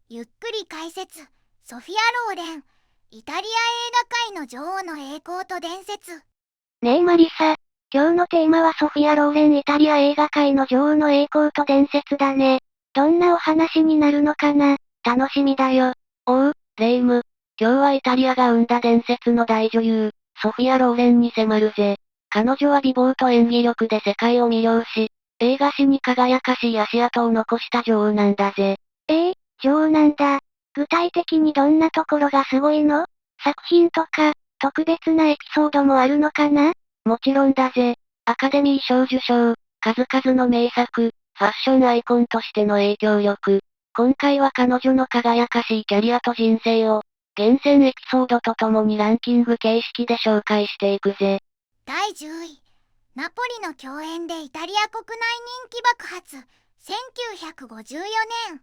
ゆっくり解説。ソフィア・ローレン、イタリア映画界の女王の栄光と伝説。ねえマリサ、今日のテーマはソフィア・ローレンイタリア映画界の女王の栄光と伝説だね。どんなお話になるのかな、楽しみだよ。おう、レイム。今日はイタリアが生んだ伝説の大女優、ソフィア・ローレンに迫るぜ。彼女は美貌と演技力で世界を魅了し、映画史に輝かしい足跡を残した女王なんだぜ。女王なんだ。具体的にどんなところがすごいの？作品とか、特別なエピソードもあるのかな？もちろんだぜ。アカデミー賞受賞、数々の名作、ファッションアイコンとしての影響力。今回は彼女の輝かしいキャリアと人生を、厳選エピソードとともにランキング形式で紹介していくぜ。第10位。ナポリの共演でイタリア国内人気爆発。1954年。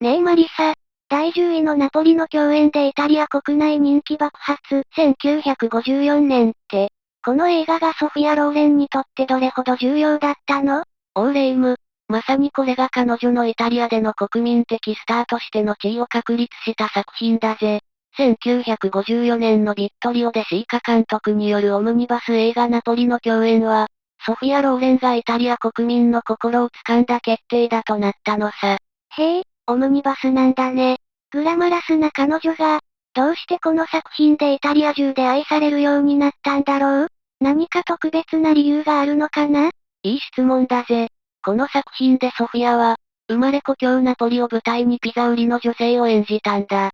ねえマリサ、第10位のナポリの共演でイタリア国内人気爆発。1954年って、この映画がソフィア・ローレンにとってどれほど重要だったの？オーレイム。まさにこれが彼女のイタリアでの国民的スターとしての地位を確立した作品だぜ。1954年のビットリオでシーカ監督によるオムニバス映画ナポリの共演は、ソフィア・ローレンがイタリア国民の心を掴んだ決定だとなったのさ。へえ、オムニバスなんだね。グラマラスな彼女が、どうしてこの作品でイタリア中で愛されるようになったんだろう？何か特別な理由があるのかな？いい質問だぜ。この作品でソフィアは、生まれ故郷ナポリを舞台にピザ売りの女性を演じたんだ。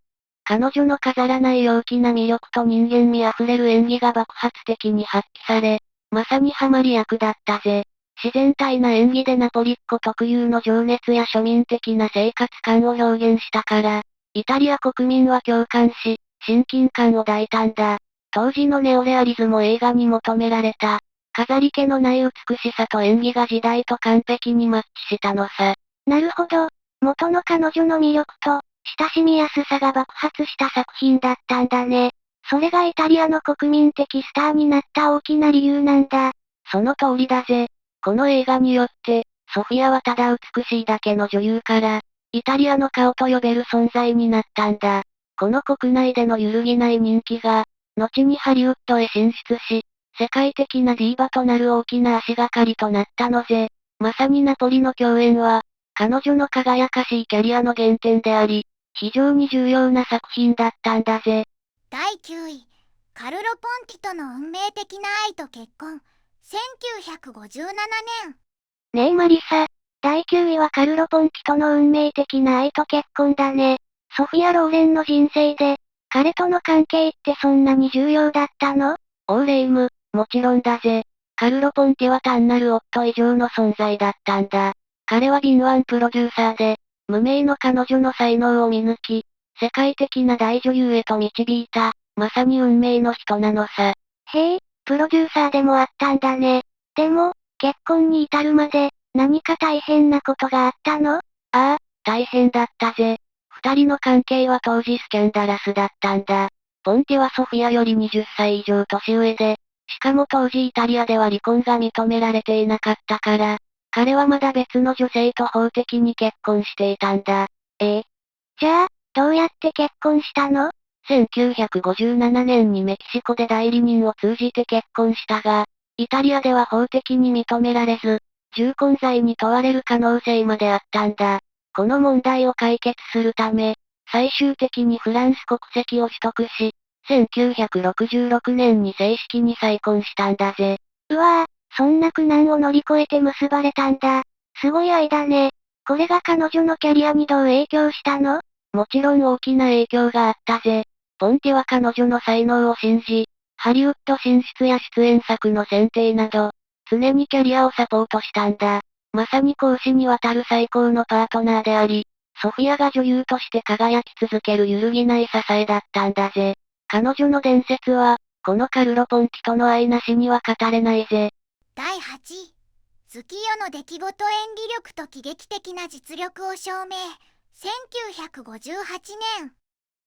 彼女の飾らない陽気な魅力と人間味あふれる演技が爆発的に発揮され、まさにハマり役だったぜ。自然体な演技でナポリっ子特有の情熱や庶民的な生活感を表現したから、イタリア国民は共感し、親近感を抱いたんだ。当時のネオレアリズム映画に求められた、飾り気のない美しさと演技が時代と完璧にマッチしたのさ。なるほど。元の彼女の魅力と、親しみやすさが爆発した作品だったんだね。それがイタリアの国民的スターになった大きな理由なんだ。その通りだぜ。この映画によって、ソフィアはただ美しいだけの女優から、イタリアの顔と呼べる存在になったんだ。この国内での揺るぎない人気が、後にハリウッドへ進出し、世界的なディーバとなる大きな足がかりとなったのぜ。まさにナポリの共演は、彼女の輝かしいキャリアの原点であり、非常に重要な作品だったんだぜ。第9位。カルロ・ポンティとの運命的な愛と結婚。1957年。ねえマリサ、第9位はカルロ・ポンティとの運命的な愛と結婚だね。ソフィア・ローレンの人生で、彼との関係ってそんなに重要だったの？オーレイム、もちろんだぜ。カルロ・ポンティは単なる夫以上の存在だったんだ。彼は敏腕プロデューサーで、無名の彼女の才能を見抜き、世界的な大女優へと導いた、まさに運命の人なのさ。へえ、プロデューサーでもあったんだね。でも、結婚に至るまで、何か大変なことがあったの？ああ、大変だったぜ。二人の関係は当時スキャンダラスだったんだ。ポンティはソフィアより20歳以上年上で、しかも当時イタリアでは離婚が認められていなかったから、彼はまだ別の女性と法的に結婚していたんだ。じゃあ、どうやって結婚したの？ 1957年にメキシコで代理人を通じて結婚したが、イタリアでは法的に認められず、重婚罪に問われる可能性まであったんだ。この問題を解決するため、最終的にフランス国籍を取得し、1966年に正式に再婚したんだぜ。うわぁ、そんな苦難を乗り越えて結ばれたんだ。すごい愛だね。これが彼女のキャリアにどう影響したの？もちろん大きな影響があったぜ。ポンティは彼女の才能を信じ、ハリウッド進出や出演作の選定など、常にキャリアをサポートしたんだ。まさに公私にわたる最高のパートナーであり、ソフィアが女優として輝き続ける揺るぎない支えだったんだぜ。彼女の伝説は、このカルロ・ポンティとの愛なしには語れないぜ。第8位。月夜の出来事演技力と喜劇的な実力を証明。1958年。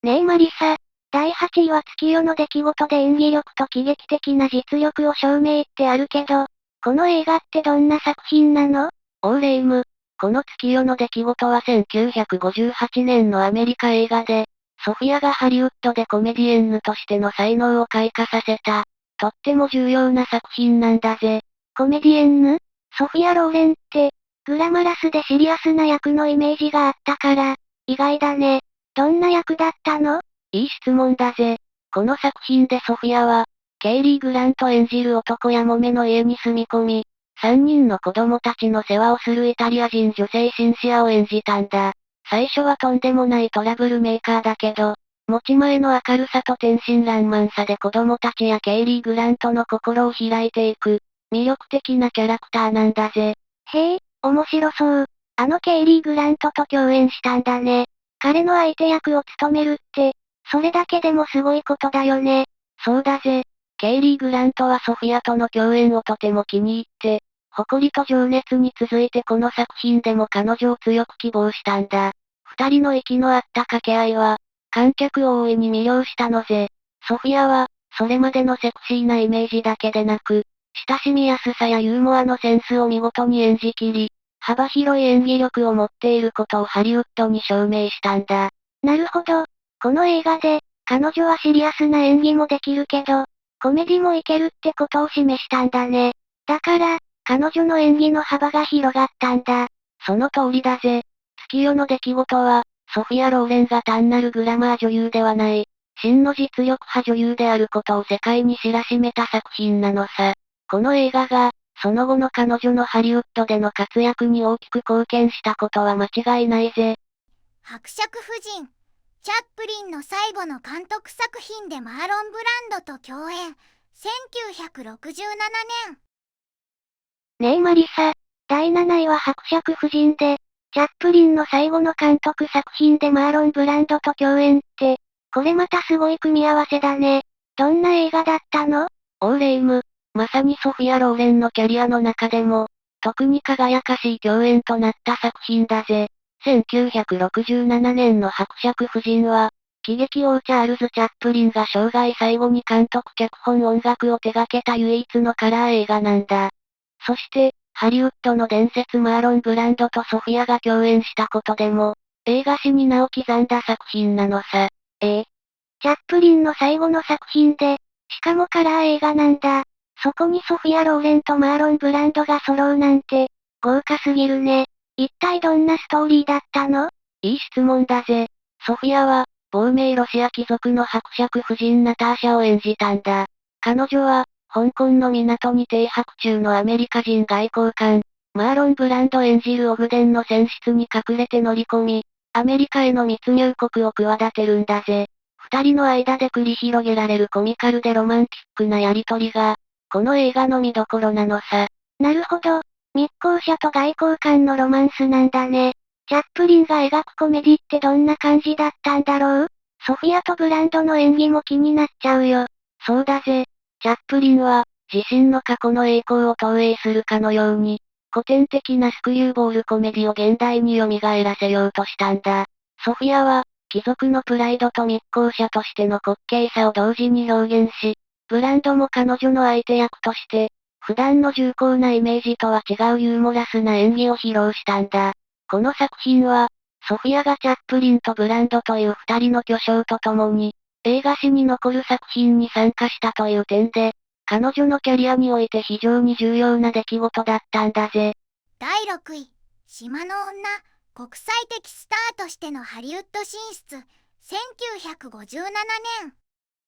ねえマリサ、第8位は月夜の出来事で演技力と喜劇的な実力を証明ってあるけど、この映画ってどんな作品なの？オーレイム。この月夜の出来事は1958年のアメリカ映画で、ソフィアがハリウッドでコメディエンヌとしての才能を開花させた、とっても重要な作品なんだぜ。コメディエンヌ？ソフィア・ローレンって、グラマラスでシリアスな役のイメージがあったから、意外だね。どんな役だったの？いい質問だぜ。この作品でソフィアは、ケイリー・グラント演じる男やもめの家に住み込み、3人の子供たちの世話をするイタリア人女性シンシアを演じたんだ。最初はとんでもないトラブルメーカーだけど、持ち前の明るさと天真爛漫さで子供たちやケイリー・グラントの心を開いていく、魅力的なキャラクターなんだぜ。へえ、面白そう。あのケイリー・グラントと共演したんだね。彼の相手役を務めるって、それだけでもすごいことだよね。そうだぜ。ケイリー・グラントはソフィアとの共演をとても気に入って、誇りと情熱に続いてこの作品でも彼女を強く希望したんだ。二人の息の合った掛け合いは、観客を大いに魅了したのぜ。ソフィアは、それまでのセクシーなイメージだけでなく、親しみやすさやユーモアのセンスを見事に演じきり、幅広い演技力を持っていることをハリウッドに証明したんだ。なるほど。この映画で、彼女はシリアスな演技もできるけど、コメディもいけるってことを示したんだね。だから、彼女の演技の幅が広がったんだ。その通りだぜ。月夜の出来事は、ソフィア・ローレンが単なるグラマー女優ではない、真の実力派女優であることを世界に知らしめた作品なのさ。この映画が、その後の彼女のハリウッドでの活躍に大きく貢献したことは間違いないぜ。伯爵夫人、チャップリンの最後の監督作品でマーロン・ブランドと共演、1967年。ねえマリサ、第7位は伯爵夫人で、チャップリンの最後の監督作品でマーロン・ブランドと共演って、これまたすごい組み合わせだね。どんな映画だったの？オーレイム、まさにソフィア・ローレンのキャリアの中でも、特に輝かしい共演となった作品だぜ。1967年の伯爵夫人は、喜劇王チャールズ・チャップリンが生涯最後に監督脚本音楽を手掛けた唯一のカラー映画なんだ。そして、ハリウッドの伝説マーロン・ブランドとソフィアが共演したことでも、映画史に名を刻んだ作品なのさ。チャップリンの最後の作品で、しかもカラー映画なんだ。そこにソフィア・ローレンとマーロン・ブランドが揃うなんて、豪華すぎるね。一体どんなストーリーだったの？いい質問だぜ。ソフィアは、亡命ロシア貴族の伯爵夫人ナターシャを演じたんだ。彼女は、香港の港に停泊中のアメリカ人外交官、マーロン・ブランド演じるオグデンの船室に隠れて乗り込み、アメリカへの密入国を企てるんだぜ。二人の間で繰り広げられるコミカルでロマンティックなやりとりが、この映画の見どころなのさ。なるほど。密航者と外交官のロマンスなんだね。チャップリンが描くコメディってどんな感じだったんだろう？ソフィアとブランドの演技も気になっちゃうよ。そうだぜ。チャップリンは、自身の過去の栄光を投影するかのように、古典的なスクリューボールコメディを現代に蘇らせようとしたんだ。ソフィアは、貴族のプライドと密航者としての滑稽さを同時に表現し、ブランドも彼女の相手役として、普段の重厚なイメージとは違うユーモラスな演技を披露したんだ。この作品は、ソフィアがチャップリンとブランドという二人の巨匠と共に、映画史に残る作品に参加したという点で、彼女のキャリアにおいて非常に重要な出来事だったんだぜ。第6位、島の女、国際的スターとしてのハリウッド進出、1957年。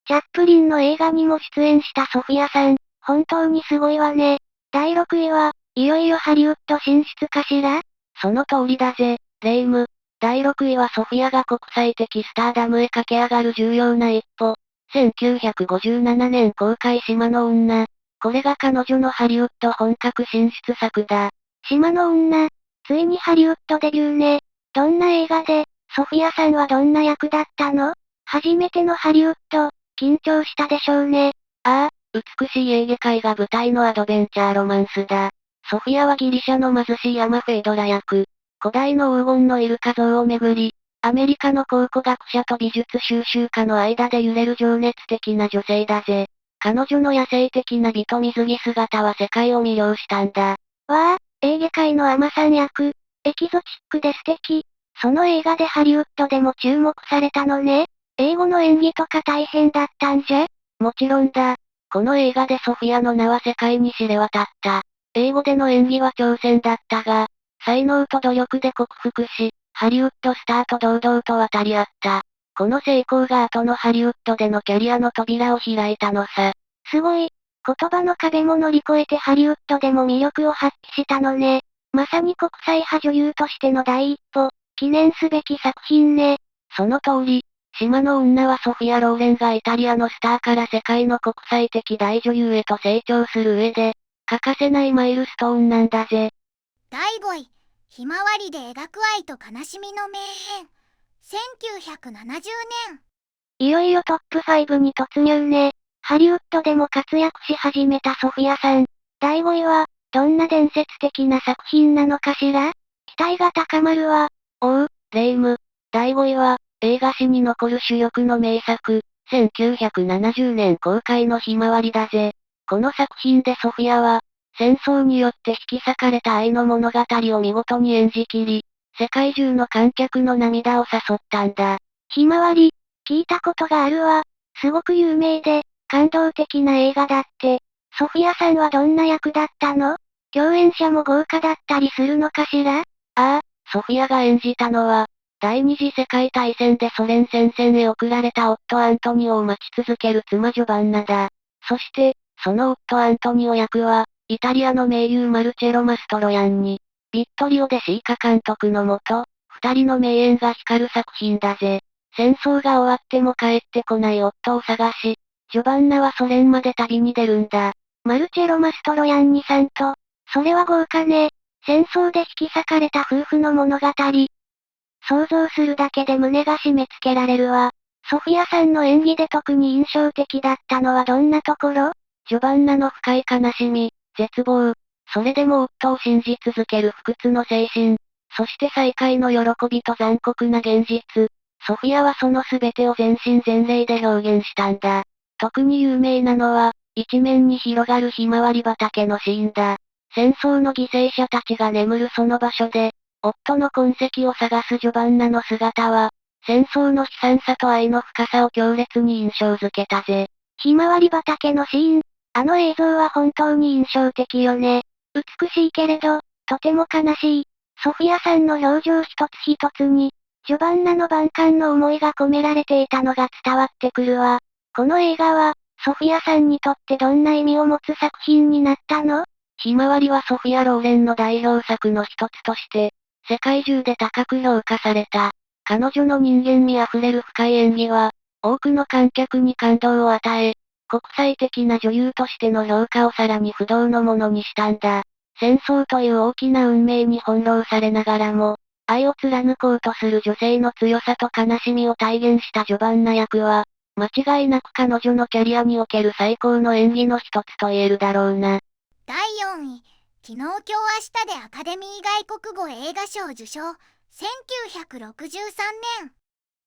チャップリンの映画にも出演したソフィアさん、本当にすごいわね。第6位は、いよいよハリウッド進出かしら？その通りだぜ、レイム。第6位はソフィアが国際的スターダムへ駆け上がる重要な一歩。1957年公開島の女。これが彼女のハリウッド本格進出作だ。島の女、ついにハリウッドデビューね。どんな映画で、ソフィアさんはどんな役だったの？初めてのハリウッド、緊張したでしょうね。ああ、美しいエーゲ海が舞台のアドベンチャーロマンスだ。ソフィアはギリシャの貧しいアマフェイドラ役。古代の黄金のイルカ像をめぐり、アメリカの考古学者と美術収集家の間で揺れる情熱的な女性だぜ。彼女の野生的な美と水着姿は世界を魅了したんだ。わあ、エーゲ海のアマさん役。エキゾチックで素敵。その映画でハリウッドでも注目されたのね。英語の演技とか大変だったんじゃ？もちろんだ。この映画でソフィアの名は世界に知れ渡った。英語での演技は挑戦だったが、才能と努力で克服し、ハリウッドスターと堂々と渡り合った。この成功が後のハリウッドでのキャリアの扉を開いたのさ。すごい。言葉の壁も乗り越えてハリウッドでも魅力を発揮したのね。まさに国際派女優としての第一歩、記念すべき作品ね。その通り、島の女はソフィア・ローレンがイタリアのスターから世界の国際的大女優へと成長する上で、欠かせないマイルストーンなんだぜ。第5位、ひまわりで描く愛と悲しみの名編。1970年。いよいよトップ5に突入ね。ハリウッドでも活躍し始めたソフィアさん。第5位は、どんな伝説的な作品なのかしら？期待が高まるわ。おう、レイム。第5位は、映画史に残る珠玉の名作、1970年公開のひまわりだぜ。この作品でソフィアは、戦争によって引き裂かれた愛の物語を見事に演じきり、世界中の観客の涙を誘ったんだ。ひまわり、聞いたことがあるわ。すごく有名で、感動的な映画だって。ソフィアさんはどんな役だったの？共演者も豪華だったりするのかしら？ああ、ソフィアが演じたのは、第二次世界大戦でソ連戦線へ送られた夫アントニオを待ち続ける妻ジョバンナだ。そして、その夫アントニオ役は、イタリアの名優マルチェロ・マストロヤンに、ビットリオでシーカ監督のもと、二人の名演が光る作品だぜ。戦争が終わっても帰ってこない夫を探し、ジョバンナはソ連まで旅に出るんだ。マルチェロ・マストロヤンニさんと、それは豪華ね。戦争で引き裂かれた夫婦の物語。想像するだけで胸が締め付けられるわ。ソフィアさんの演技で特に印象的だったのはどんなところ？ジョバンナの深い悲しみ、絶望、それでも夫を信じ続ける不屈の精神、そして再会の喜びと残酷な現実。ソフィアはその全てを全身全霊で表現したんだ。特に有名なのは、一面に広がるひまわり畑のシーンだ。戦争の犠牲者たちが眠るその場所で、夫の痕跡を探すジョバンナの姿は、戦争の悲惨さと愛の深さを強烈に印象づけたぜ。ひまわり畑のシーン、あの映像は本当に印象的よね。美しいけれど、とても悲しい。ソフィアさんの表情一つ一つに、ジョバンナの万感の思いが込められていたのが伝わってくるわ。この映画は、ソフィアさんにとってどんな意味を持つ作品になったの？ひまわりはソフィア・ローレンの代表作の一つとして、世界中で高く評価された。彼女の人間味あふれる深い演技は、多くの観客に感動を与え、国際的な女優としての評価をさらに不動のものにしたんだ。戦争という大きな運命に翻弄されながらも、愛を貫こうとする女性の強さと悲しみを体現したジョバンナ役は、間違いなく彼女のキャリアにおける最高の演技の一つと言えるだろうな。第4位、昨日今日明日でアカデミー外国語映画賞受賞。1963年。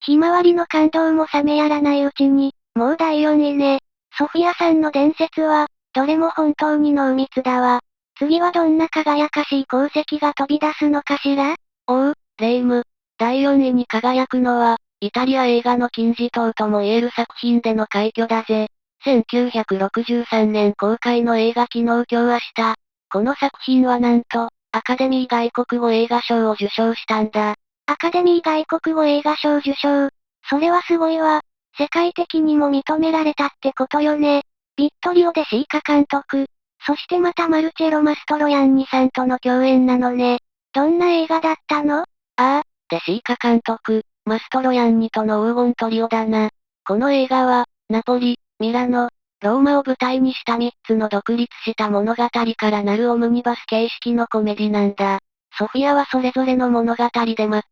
ひまわりの感動も冷めやらないうちに、もう第4位ね。ソフィアさんの伝説は、どれも本当に濃密だわ。次はどんな輝かしい功績が飛び出すのかしら？おう、レイム。第4位に輝くのは、イタリア映画の金字塔とも言える作品での快挙だぜ。1963年公開の映画昨日今日明日。この作品はなんと、アカデミー外国語映画賞を受賞したんだ。アカデミー外国語映画賞受賞。それはすごいわ。世界的にも認められたってことよね。ビットリオでシーカ監督。そしてまたマルチェロ・マストロヤンニさんとの共演なのね。どんな映画だったの？ああ、でシーカ監督、マストロヤンニとの黄金トリオだな。この映画は、ナポリ、ミラノ、ローマを舞台にした3つの独立した物語からなるオムニバス形式のコメディなんだ。ソフィアはそれぞれの物語で全く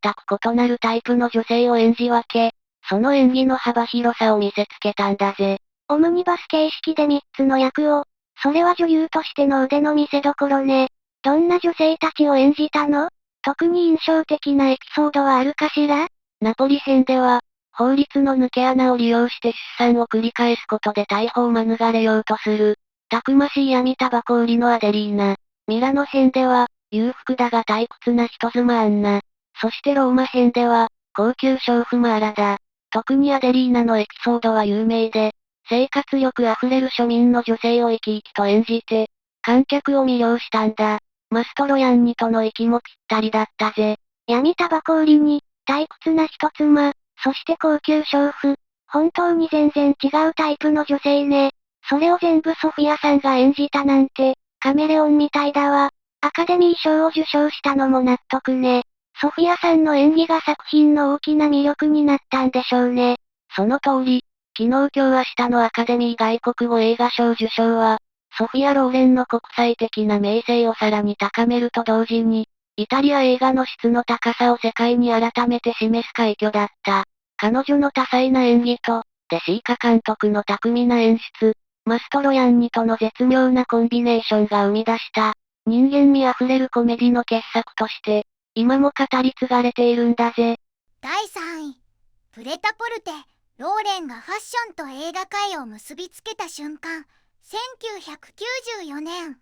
異なるタイプの女性を演じ分け、その演技の幅広さを見せつけたんだぜ。オムニバス形式で3つの役を、それは女優としての腕の見せ所ね。どんな女性たちを演じたの？特に印象的なエピソードはあるかしら？ナポリ編では、法律の抜け穴を利用して出産を繰り返すことで逮捕を免れようとする、たくましい闇タバコ売りのアデリーナ。ミラノ編では、裕福だが退屈な人妻アンナ。そしてローマ編では、高級娼婦マーラだ。特にアデリーナのエピソードは有名で、生活力あふれる庶民の女性を生き生きと演じて、観客を魅了したんだ。マストロヤンニとの息もぴったりだったぜ。闇タバコ売りに、退屈な人妻、そして高級娼婦。本当に全然違うタイプの女性ね。それを全部ソフィアさんが演じたなんて、カメレオンみたいだわ。アカデミー賞を受賞したのも納得ね。ソフィアさんの演技が作品の大きな魅力になったんでしょうね。その通り、昨日今日明日のアカデミー外国語映画賞受賞は、ソフィア・ローレンの国際的な名声をさらに高めると同時に、イタリア映画の質の高さを世界に改めて示す快挙だった。彼女の多彩な演技と、デシーカ監督の巧みな演出、マストロヤンニとの絶妙なコンビネーションが生み出した、人間味あふれるコメディの傑作として、今も語り継がれているんだぜ。第3位。プレタポルテ、ローレンがファッションと映画界を結びつけた瞬間、1994年。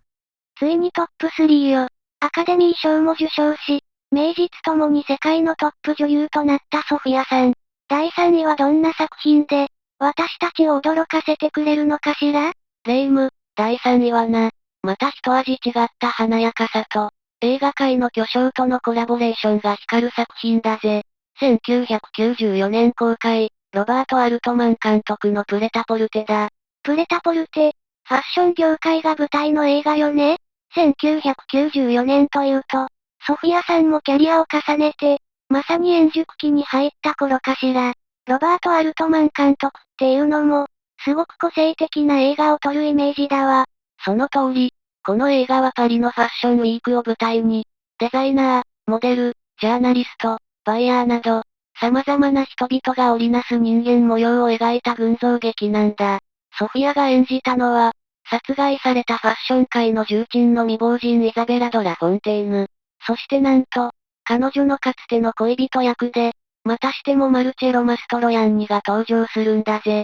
ついにトップ3よ。アカデミー賞も受賞し、名実ともに世界のトップ女優となったソフィアさん。第3位はどんな作品で、私たちを驚かせてくれるのかしら？レイム、第3位はな、また一味違った華やかさと、映画界の巨匠とのコラボレーションが光る作品だぜ。1994年公開、ロバート・アルトマン監督のプレタポルテだ。プレタポルテ、ファッション業界が舞台の映画よね。1994年というと、ソフィアさんもキャリアを重ねて、まさに円熟期に入った頃かしら。ロバート・アルトマン監督っていうのも、すごく個性的な映画を撮るイメージだわ。その通り、この映画はパリのファッションウィークを舞台に、デザイナー、モデル、ジャーナリスト、バイヤーなど、様々な人々が織りなす人間模様を描いた群像劇なんだ。ソフィアが演じたのは、殺害されたファッション界の重鎮の未亡人イザベラ・ド・ラ・フォンテーヌ。そしてなんと、彼女のかつての恋人役で、またしてもマルチェロ・マストロヤンニが登場するんだぜ。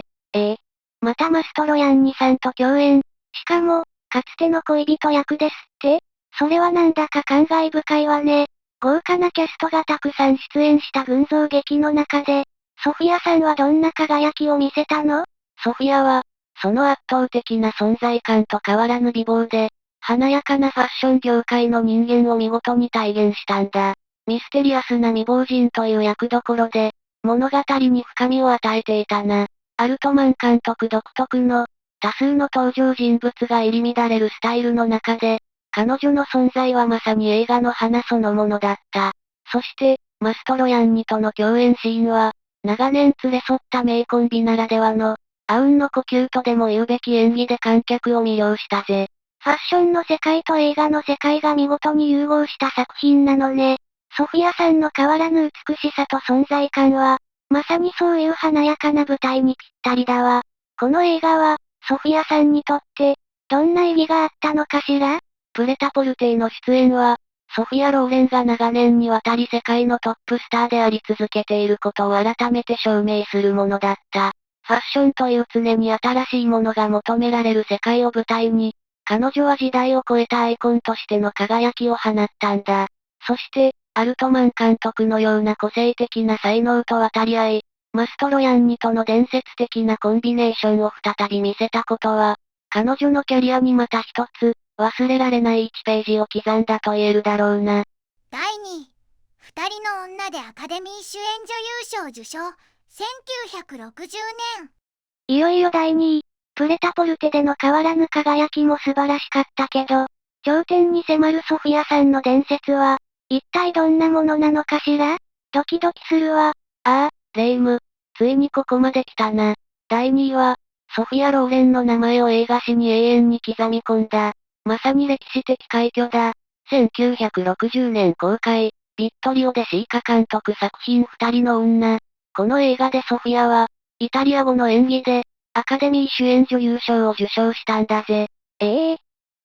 またマストロヤンニさんと共演。しかも、かつての恋人役ですって？それはなんだか感慨深いわね。豪華なキャストがたくさん出演した群像劇の中で、ソフィアさんはどんな輝きを見せたの？ソフィアは、その圧倒的な存在感と変わらぬ美貌で、華やかなファッション業界の人間を見事に体現したんだ。ミステリアスな未亡人という役どころで、物語に深みを与えていたな。アルトマン監督独特の、多数の登場人物が入り乱れるスタイルの中で、彼女の存在はまさに映画の花そのものだった。そして、マストロヤンニとの共演シーンは、長年連れ添った名コンビならではの、あうんの呼吸とでも言うべき演技で観客を魅了したぜ。ファッションの世界と映画の世界が見事に融合した作品なのね。ソフィアさんの変わらぬ美しさと存在感は、まさにそういう華やかな舞台にぴったりだわ。この映画は、ソフィアさんにとって、どんな意義があったのかしら？プレタポルテへの出演は、ソフィア・ローレンが長年にわたり世界のトップスターであり続けていることを改めて証明するものだった。ファッションという常に新しいものが求められる世界を舞台に、彼女は時代を超えたアイコンとしての輝きを放ったんだ。そして、アルトマン監督のような個性的な才能と渡り合い、マストロヤンニとの伝説的なコンビネーションを再び見せたことは、彼女のキャリアにまた一つ、忘れられない1ページを刻んだと言えるだろうな。第2位。二人の女でアカデミー主演女優賞受賞。1960年。いよいよ第2位。プレタポルテでの変わらぬ輝きも素晴らしかったけど、頂点に迫るソフィアさんの伝説は、一体どんなものなのかしら？ドキドキするわ。レイム、ついにここまで来たな。第2位は、ソフィア・ローレンの名前を映画史に永遠に刻み込んだ。まさに歴史的快挙だ。1960年公開、ビットリオでシーカ監督作品二人の女。この映画でソフィアは、イタリア語の演技で、アカデミー主演女優賞を受賞したんだぜ。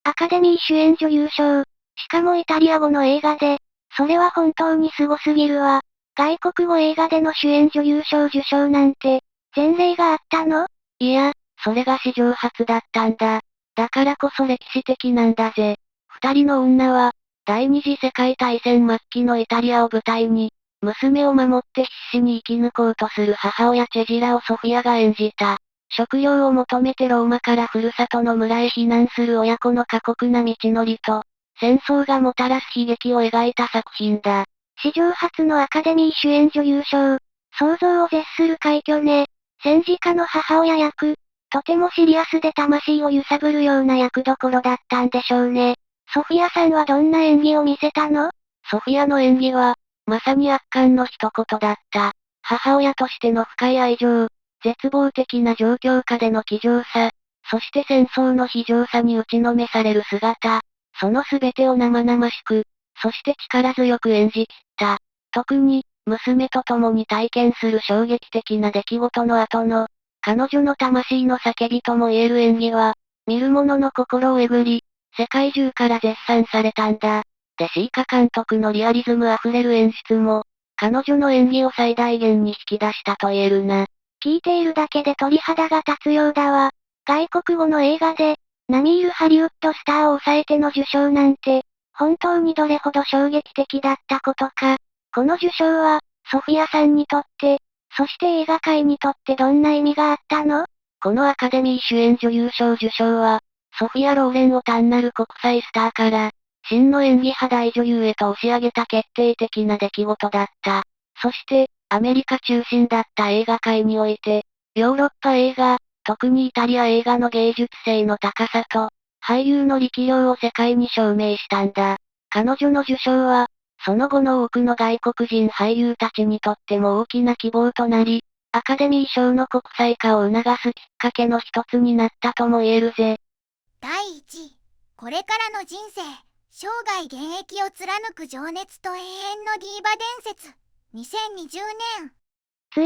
アカデミー主演女優賞。しかもイタリア語の映画で、それは本当にすごすぎるわ。外国語映画での主演女優賞受賞なんて、前例があったの？いや、それが史上初だったんだ。だからこそ歴史的なんだぜ。二人の女は、第二次世界大戦末期のイタリアを舞台に、娘を守って必死に生き抜こうとする母親チェジラをソフィアが演じた。食料を求めてローマからふるさとの村へ避難する親子の過酷な道のりと、戦争がもたらす悲劇を描いた作品だ。史上初のアカデミー主演女優賞。想像を絶する快挙ね。戦時下の母親役。とてもシリアスで魂を揺さぶるような役どころだったんでしょうね。ソフィアさんはどんな演技を見せたの？ソフィアの演技は、まさに圧巻の一言だった。母親としての深い愛情、絶望的な状況下での気丈さ、そして戦争の非常さに打ちのめされる姿、その全てを生々しく、そして力強く演じ切った。特に、娘と共に体験する衝撃的な出来事の後の、彼女の魂の叫びとも言える演技は、見る者の心をえぐり、世界中から絶賛されたんだ。でシーカ監督のリアリズムあふれる演出も、彼女の演技を最大限に引き出したと言えるな。聞いているだけで鳥肌が立つようだわ。外国語の映画で、並みいるハリウッドスターを抑えての受賞なんて、本当にどれほど衝撃的だったことか。この受賞は、ソフィアさんにとって、そして映画界にとってどんな意味があったの？このアカデミー主演女優賞受賞は、ソフィア・ローレンを単なる国際スターから、真の演技派大女優へと押し上げた決定的な出来事だった。そして、アメリカ中心だった映画界において、ヨーロッパ映画、特にイタリア映画の芸術性の高さと、俳優の力量を世界に証明したんだ。彼女の受賞は、その後の多くの外国人俳優たちにとっても大きな希望となり、アカデミー賞の国際化を促すきっかけの一つになったとも言えるぜ。第1位、これからの人生、生涯現役を貫く情熱と永遠のディーバ伝説、2020年。つ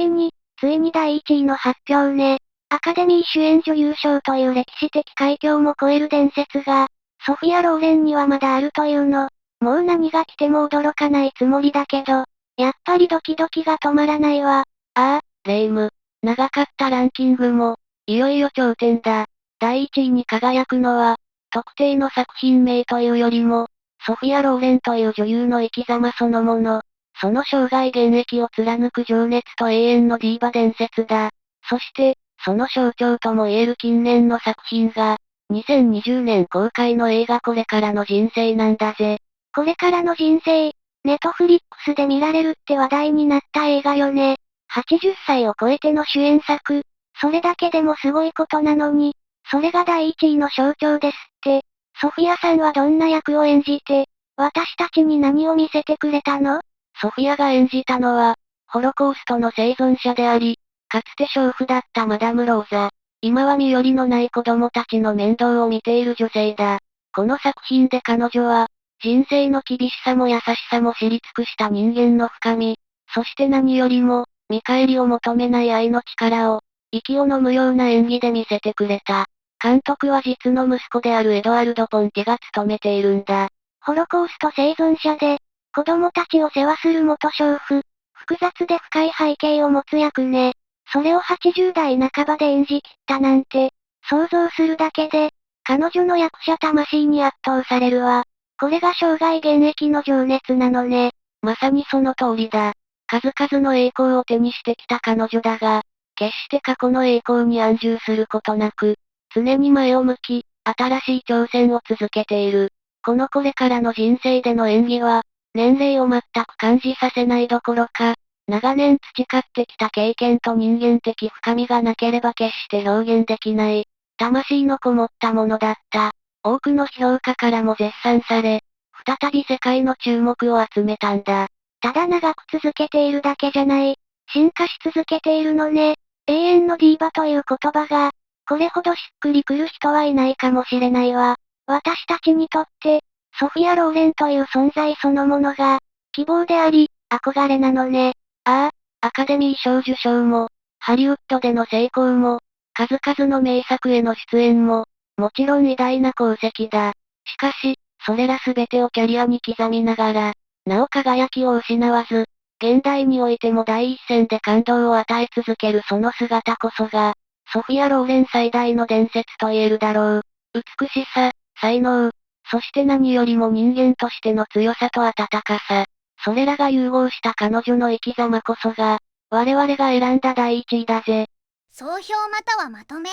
いに第1位の発表ね。アカデミー主演女優賞という歴史的快挙をも超える伝説が、ソフィア・ローレンにはまだあるというの。もう何が来ても驚かないつもりだけど、やっぱりドキドキが止まらないわ。ああ、レイム。長かったランキングも、いよいよ頂点だ。第1位に輝くのは、特定の作品名というよりも、ソフィア・ローレンという女優の生き様そのもの。その生涯現役を貫く情熱と永遠のディーバ伝説だ。そして、その象徴とも言える近年の作品が、2020年公開の映画これからの人生なんだぜ。これからの人生、ネトフリックスで見られるって話題になった映画よね。80歳を超えての主演作。それだけでもすごいことなのに、それが第1位の象徴ですって。ソフィアさんはどんな役を演じて、私たちに何を見せてくれたの？ソフィアが演じたのは、ホロコーストの生存者であり、かつて娼婦だったマダム・ローザ。今は身寄りのない子供たちの面倒を見ている女性だ。この作品で彼女は、人生の厳しさも優しさも知り尽くした人間の深み、そして何よりも、見返りを求めない愛の力を、息を飲むような演技で見せてくれた。監督は実の息子であるエドワルド・ポンティが務めているんだ。ホロコースト生存者で、子供たちを世話する元娼婦。複雑で深い背景を持つ役ね。それを80代半ばで演じ切ったなんて、想像するだけで、彼女の役者魂に圧倒されるわ。これが生涯現役の情熱なのね。まさにその通りだ。数々の栄光を手にしてきた彼女だが、決して過去の栄光に安住することなく、常に前を向き、新しい挑戦を続けている。このこれからの人生での演技は、年齢を全く感じさせないどころか、長年培ってきた経験と人間的深みがなければ決して表現できない、魂のこもったものだった。多くの評価からも絶賛され、再び世界の注目を集めたんだ。ただ長く続けているだけじゃない。進化し続けているのね。永遠のディーバという言葉が、これほどしっくりくる人はいないかもしれないわ。私たちにとって、ソフィア・ローレンという存在そのものが、希望であり、憧れなのね。ああ、アカデミー賞受賞も、ハリウッドでの成功も、数々の名作への出演も、もちろん偉大な功績だ。しかし、それらすべてをキャリアに刻みながら、なお輝きを失わず、現代においても第一線で感動を与え続けるその姿こそが、ソフィア・ローレン最大の伝説と言えるだろう。美しさ、才能、そして何よりも人間としての強さと温かさ。それらが融合した彼女の生き様こそが、我々が選んだ第一位だぜ。総評またはまとめ。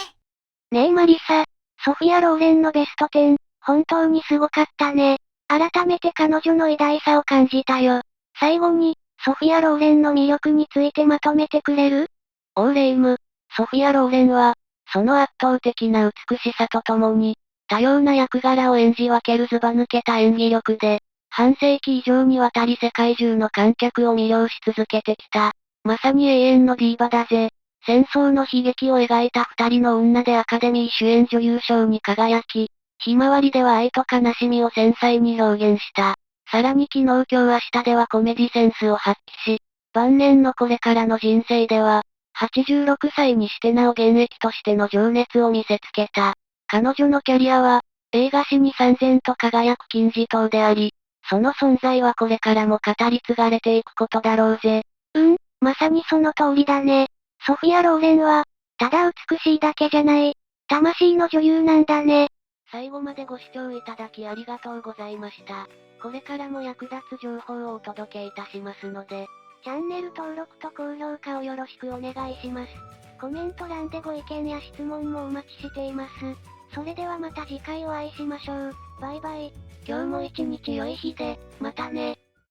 ねえマリサ、ソフィア・ローレンのベスト10、本当にすごかったね。改めて彼女の偉大さを感じたよ。最後に、ソフィア・ローレンの魅力についてまとめてくれる？オーレイム、ソフィア・ローレンは、その圧倒的な美しさとともに、多様な役柄を演じ分けるずば抜けた演技力で、半世紀以上にわたり世界中の観客を魅了し続けてきた。まさに永遠のディーバだぜ。戦争の悲劇を描いた二人の女でアカデミー主演女優賞に輝き、ひまわりでは愛と悲しみを繊細に表現した。さらに昨日今日明日ではコメディセンスを発揮し、晩年のこれからの人生では、86歳にしてなお現役としての情熱を見せつけた。彼女のキャリアは、映画史に燦然と輝く金字塔であり、その存在はこれからも語り継がれていくことだろうぜ。まさにその通りだね。ソフィア・ローレンは、ただ美しいだけじゃない、魂の女優なんだね。最後までご視聴いただきありがとうございました。これからも役立つ情報をお届けいたしますので、チャンネル登録と高評価をよろしくお願いします。コメント欄でご意見や質問もお待ちしています。それではまた次回お会いしましょう。バイバイ。今日も一日良い日で、またね。